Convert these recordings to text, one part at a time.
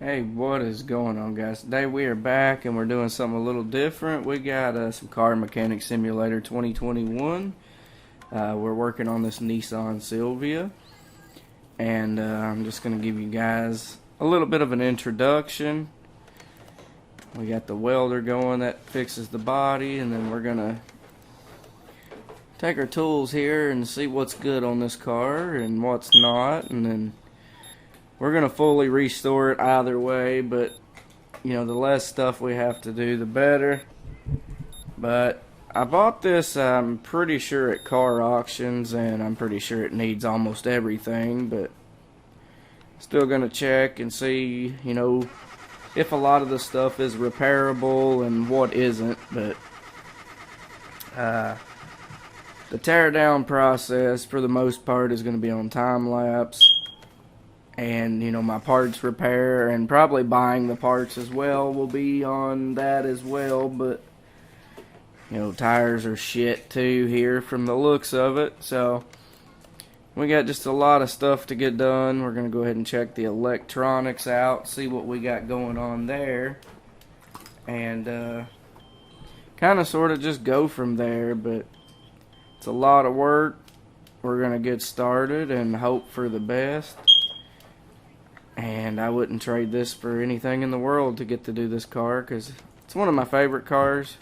Hey, what is going on, guys? Today we are back and we're doing something a little different. We got some Car Mechanic Simulator 2021. We're working on this Nissan Silvia, and I'm just going to give you guys a little bit of an introduction. We got the welder going that fixes the body, and then we're going to take our tools here and see what's good on this car and what's not, and then we're going to fully restore it either way, but you know, the less stuff we have to do, the better. But I bought this, I'm pretty sure, at car auctions, and I'm pretty sure it needs almost everything, but still going to check and see, you know, if a lot of the stuff is repairable and what isn't. But the tear down process for the most part is going to be on time lapse. And, you know, my parts repair and probably buying the parts as well will be on that as well. But, you know, tires are shit too here from the looks of it. So, we got just a lot of stuff to get done. We're going to go ahead and check the electronics out, see what we got going on there. And, kind of sort of just go from there. But it's a lot of work. We're going to get started and hope for the best. And I wouldn't trade this for anything in the world to get to do this car, because it's one of my favorite cars.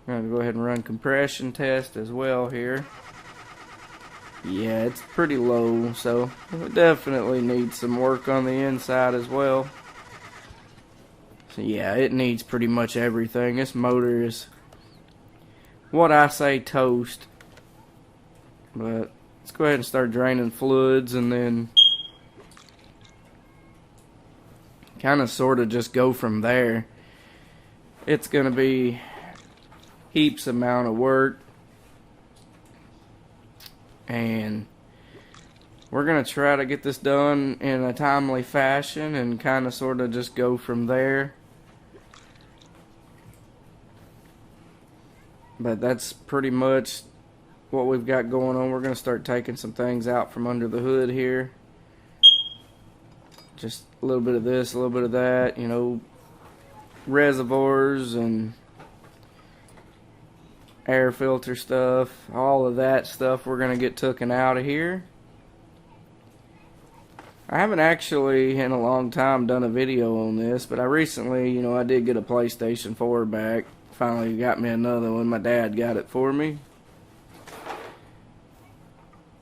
I'm going to go ahead and run compression test as well here. Yeah, it's pretty low, so it definitely needs some work on the inside as well. So yeah, it needs pretty much everything. This motor is what I say toast. But let's go ahead and start draining fluids and then kind of sort of just go from there. It's going to be heaps amount of work, and we're going to try to get this done in a timely fashion and kind of sort of just go from there. But that's pretty much what we've got going on. We're going to start taking some things out from under the hood here. Just a little bit of this, a little bit of that, you know, reservoirs and air filter stuff, all of that stuff we're going to get taken out of here. I haven't actually in a long time done a video on this, but I recently, you know, I did get a PlayStation 4 back. Finally got me another one. My dad got it for me.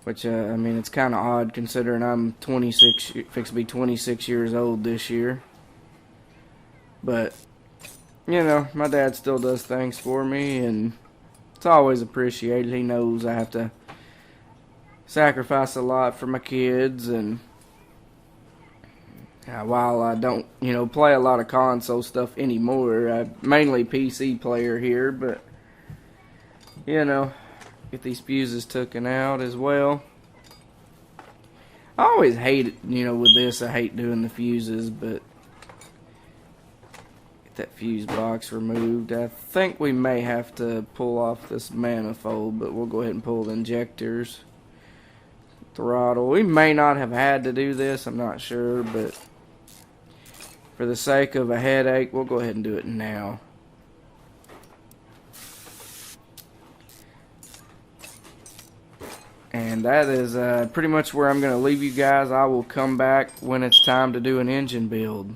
Which, I mean, it's kind of odd considering I'm 26, fixed to be 26 years old this year. But, you know, my dad still does things for me, and it's always appreciated. He knows I have to sacrifice a lot for my kids, and while I don't, you know, play a lot of console stuff anymore, I'm mainly PC player here, but, you know, get these fuses taken out as well. I always hate it, you know, with this. I hate doing the fuses, but get that fuse box removed. I think we may have to pull off this manifold, but we'll go ahead and pull the injectors, throttle. We may not have had to do this, I'm not sure, but for the sake of a headache, we'll go ahead and do it now. And that is pretty much where I'm going to leave you guys. I will come back when it's time to do an engine build.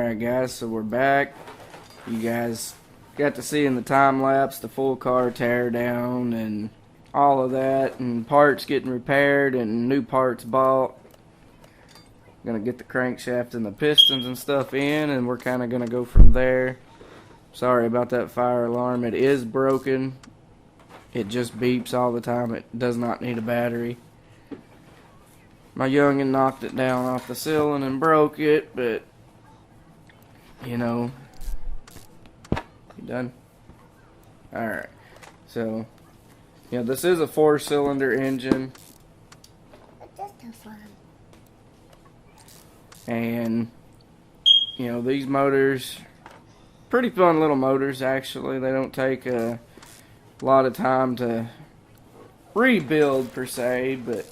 Alright guys, so we're back. You guys got to see in the time lapse the full car tear down and all of that, and parts getting repaired and new parts bought. Gonna get the crankshaft and the pistons and stuff in, and we're kind of gonna go from there. Sorry about that fire alarm. It is broken. It just beeps all the time. It does not need a battery. My youngin knocked it down off the ceiling and broke it, but you know, you done? Alright, so yeah, this is a 4-cylinder engine. Just a fun. And you know, these motors, pretty fun little motors actually. They don't take a lot of time to rebuild per se, but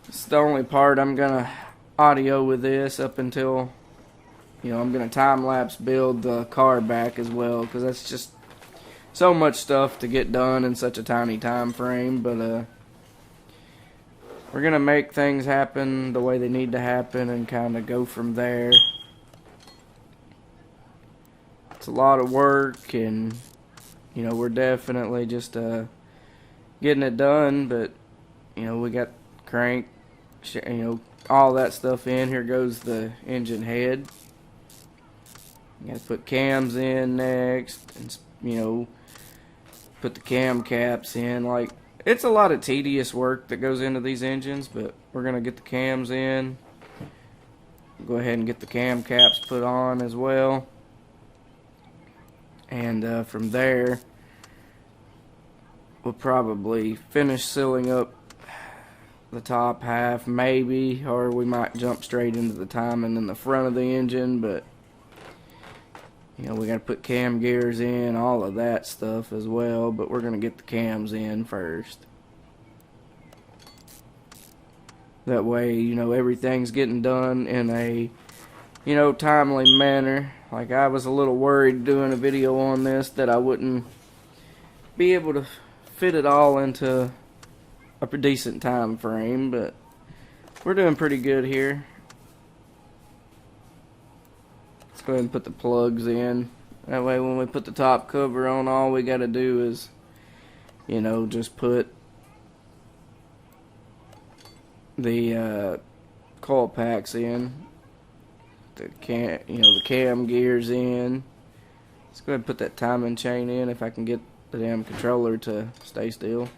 it's the only part I'm gonna audio with this up until, you know, I'm gonna time lapse build the car back as well, because that's just so much stuff to get done in such a tiny time frame. But we're gonna make things happen the way they need to happen and kind of go from there. It's a lot of work, and you know, we're definitely just getting it done. But you know, we got crank, you know, all that stuff in. Here goes the engine head. You gotta put cams in next, and you know, put the cam caps in. Like, it's a lot of tedious work that goes into these engines, but we're gonna get the cams in. Go ahead and get the cam caps put on as well, and from there we'll probably finish sealing up the top half, maybe, or we might jump straight into the timing in the front of the engine. But you know, we got to put cam gears in, all of that stuff as well, but we're going to get the cams in first. That way, you know, everything's getting done in a, you know, timely manner. Like, I was a little worried doing a video on this that I wouldn't be able to fit it all into a pretty decent time frame, but we're doing pretty good here. Let's go ahead and put the plugs in. That way when we put the top cover on, all we got to do is, you know, just put the coil packs in, the cam gears in. Let's go ahead and put that timing chain in if I can get the damn controller to stay still.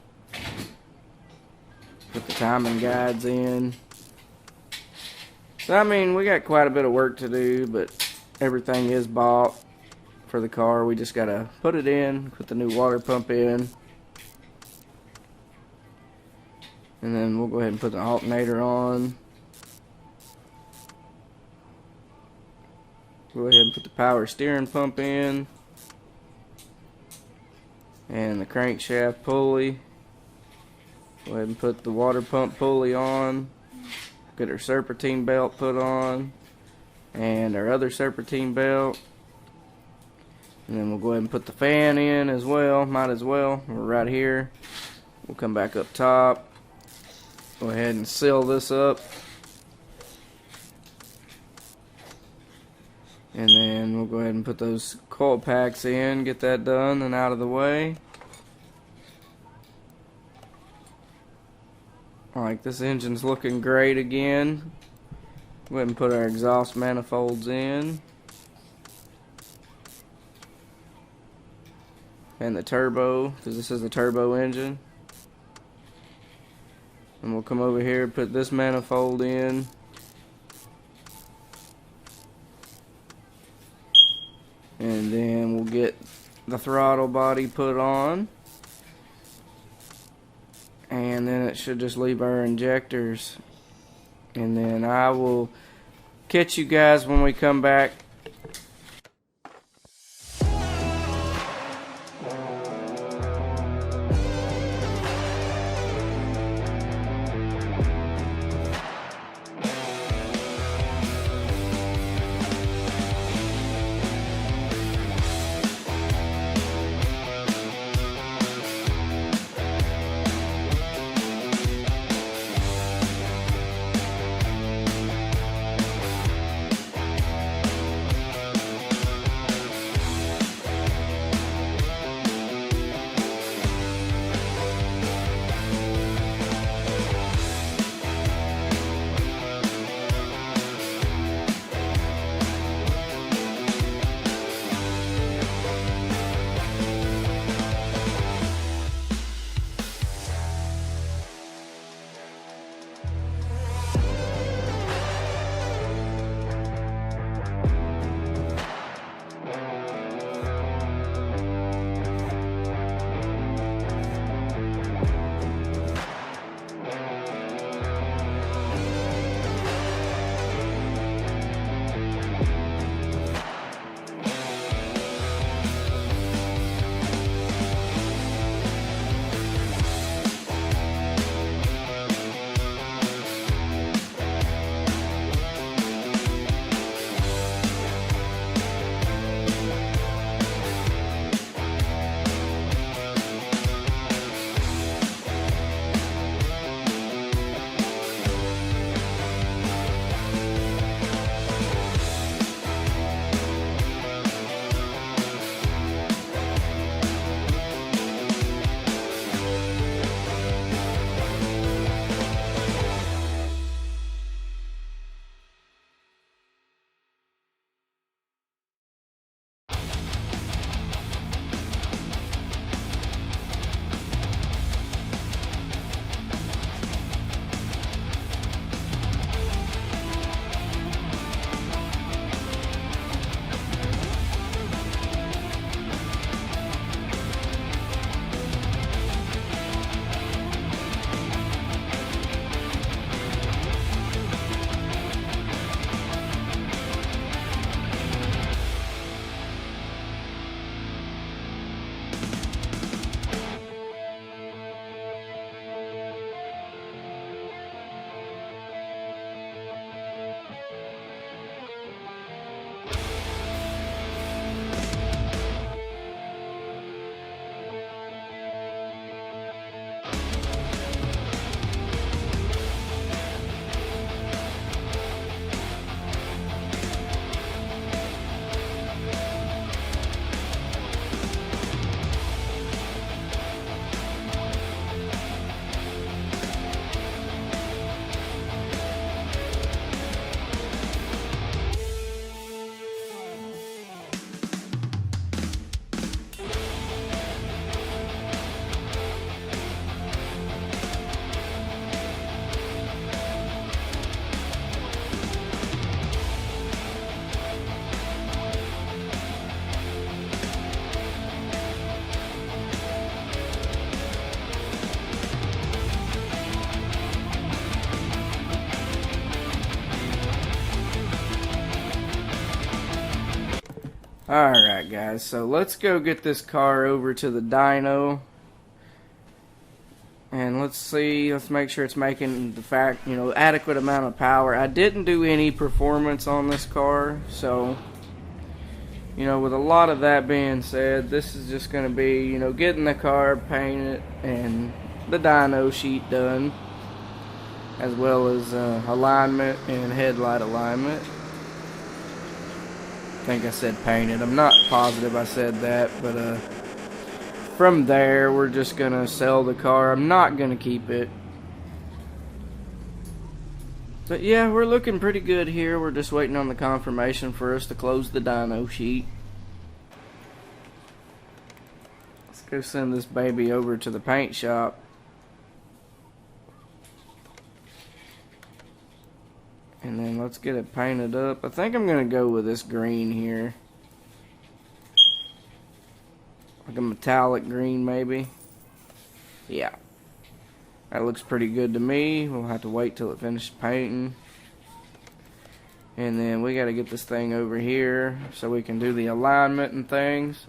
Put the timing guides in. So I mean, we got quite a bit of work to do, but everything is bought for the car. We just gotta put it in, put the new water pump in, and then we'll go ahead and put the alternator on. Go ahead and put the power steering pump in, and the crankshaft pulley. Go ahead and put the water pump pulley on. Get our serpentine belt put on, and our other serpentine belt. And then we'll go ahead and put the fan in as well. Might as well. We're right here. We'll come back up top. Go ahead and seal this up. And then we'll go ahead and put those coil packs in. Get that done and out of the way. Alright, this engine's looking great again. Go ahead and put our exhaust manifolds in. And the turbo, because this is a turbo engine. And we'll come over here and put this manifold in. And then we'll get the throttle body put on. And then it should just leave our injectors. And then I will catch you guys when we come back. Alright guys, so let's go get this car over to the dyno. And let's make sure it's making the adequate amount of power. I didn't do any performance on this car, so with a lot of that being said, this is just going to be, getting the car painted and the dyno sheet done, as well as alignment and headlight alignment. I think I said painted. I'm not positive I said that, but from there we're just going to sell the car. I'm not going to keep it. But yeah, we're looking pretty good here. We're just waiting on the confirmation for us to close the dyno sheet. Let's go send this baby over to the paint shop. And then let's get it painted up. I think I'm going to go with this green here. Like a metallic green maybe. Yeah. That looks pretty good to me. We'll have to wait till it finishes painting. And then we got to get this thing over here so we can do the alignment and things.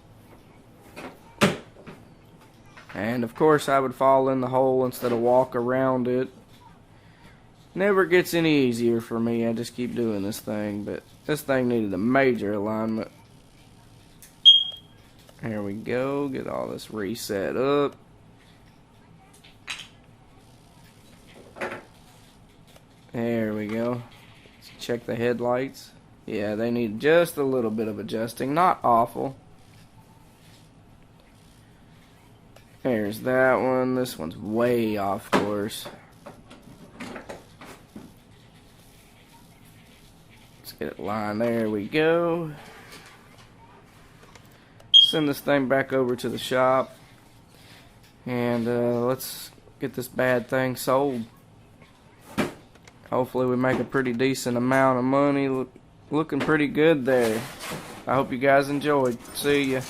And of course I would fall in the hole instead of walk around it. Never gets any easier for me. I just keep doing this thing. But this thing needed a major alignment. There we go. Get all this reset up. There we go. Let's check the headlights. Yeah, they need just a little bit of adjusting. Not awful. There's that one. This one's way off course. Let's get it lined. There we go. Send this thing back over to the shop. And let's get this bad thing sold. Hopefully we make a pretty decent amount of money. Looking pretty good there. I hope you guys enjoyed. See ya.